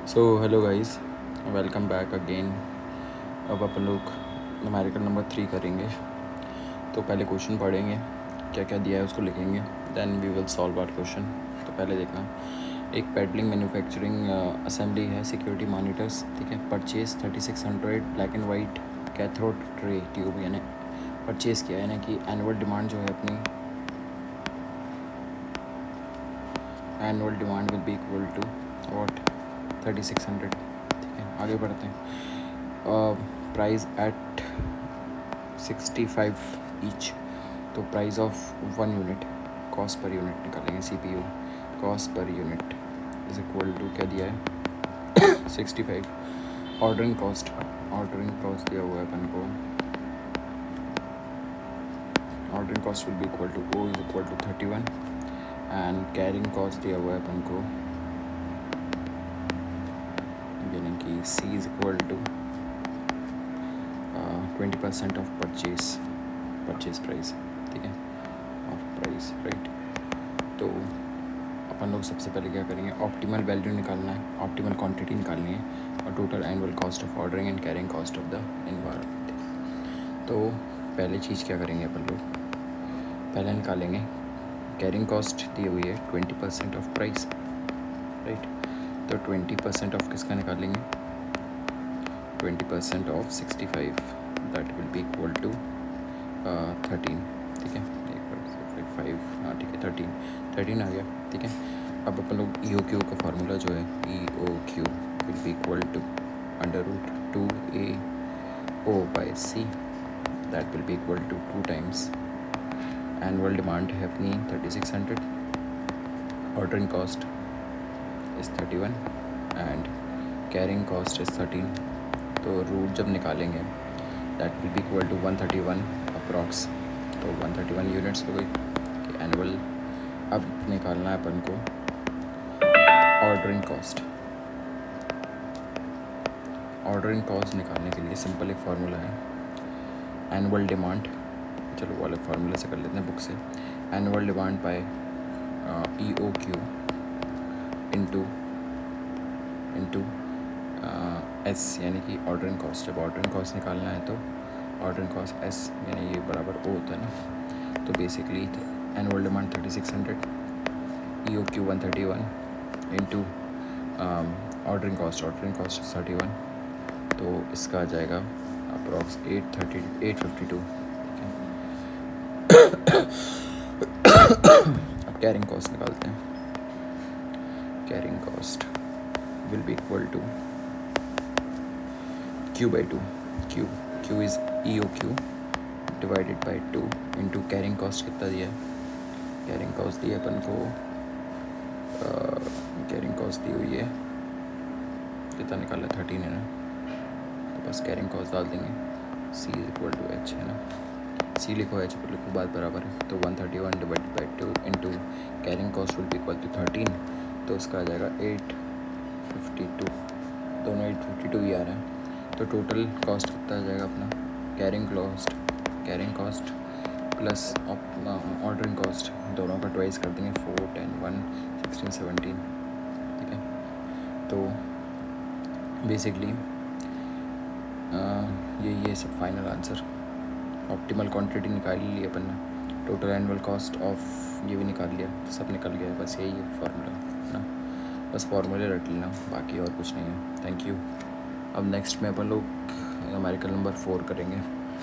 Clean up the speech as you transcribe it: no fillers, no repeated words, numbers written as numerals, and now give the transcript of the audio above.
So hello guys, welcome back again. अब अपन लोग numerical number 3 करेंगे। तो पहले क्वेश्चन पढ़ेंगे, क्या क्या दिया है उसको लिखेंगे, then we will solve our question. तो पहले देखना, एक पेडलिंग मैन्युफैक्चरिंग असेंबली है, सिक्योरिटी मॉनिटर्स, ठीक है। Purchase 3600 black and white cathode ray tube, यानी परचेज़ किया, यानी कि एनुअल डिमांड जो है अपनी, annual demand will be equal to what 3600, ठीक है। आगे बढ़ते हैं। प्राइस एट 65 ईच, तो price of 1 unit, cost per unit निकालेंगे। CPU cost per unit is equal to, क्या दिया है 65। ऑर्डरिंग कॉस्ट दिया हुआ है अपन को, ordering cost will be equal to O is equal to 31 and carrying cost दिया हुआ है अपन को, यानी कि C is equal to 20% of purchase price, ठीक है, ऑफ प्राइस, राइट। तो अपन लोग सबसे पहले क्या करेंगे, ऑप्टिमल वैल्यू निकालना है, ऑप्टिमल क्वांटिटी निकालनी है, और total annual cost of ordering and carrying cost of the environment. तो पहले चीज़ क्या करेंगे अपन लोग, पहले निकालेंगे कैरिंग कॉस्ट दी हुई है 20% ऑफ प्राइस, राइट। तो 20% ऑफ किसका निकालेंगे, 20% of 65, that will be equal to 13, ठीक है। 5, हाँ ठीक है, 13 आ गया, ठीक है। अब अपन लोग EOQ का फार्मूला जो है, EOQ will be equal to √2AO by C, that will be equal to 2 times annual demand है अपनी 3600, ordering cost is 31 and carrying cost is 13। तो रूट जब निकालेंगे that will be equal to 131 approx, तो 131 units हो गई कि annual. अब निकालना है अपन को ऑर्डरिंग कॉस्ट निकालने के लिए सिंपल एक फार्मूला है, एनुअल डिमांड, चलो वो अलग फार्मूले से कर लेते हैं बुक से, annual demand by EOQ into S, यानी कि ऑर्डरिंग कॉस्ट। जब ऑर्डरिंग कॉस्ट निकालना है तो ऑर्डरिंग कॉस्ट S यानी ये बराबर O होता है ना। तो basically annual demand 3600, EOQ 131 into ordering cost 31, तो इसका आ जाएगा अप्रॉक्स 852। अब कैरिंग कॉस्ट निकालते हैं, carrying cost will be equal to Q/2, Q is EOQ divided by 2 into carrying cost कितना दिया है, कैरिंग कॉस्ट दी है अपन को, कैरिंग कॉस्ट दी हुई है, कितना निकाला 13 है ना, तो बस कैरिंग कॉस्ट डाल देंगे, C is equal to H है ना, C लिखो H पर लिखो, बात बराबर है। तो 131 divided by 2 into carrying cost will be equal to 13, तो इसका आ जाएगा 852, दोनों 852 ही आ रहा है। तो टोटल कॉस्ट कितना आ जाएगा अपना, कैरिंग कॉस्ट प्लस अपना ऑर्डरिंग कॉस्ट, दोनों का ट्वाइस कर देंगे, 4, 10, 1, 16, 17, ठीक है। तो बेसिकली ये सब फाइनल आंसर, ऑप्टिमल क्वांटिटी निकाल ली अपन ने, टोटल एनुअल कॉस्ट ऑफ ये भी निकाल लिया, तो सब निकल गया। बस यही है फार्मूला है ना, बस फार्मूले रट लेना, बाकी और कुछ नहीं है। Thank you. अब नेक्स्ट में अपन लोग न्यूमेरिकल नंबर 4 करेंगे।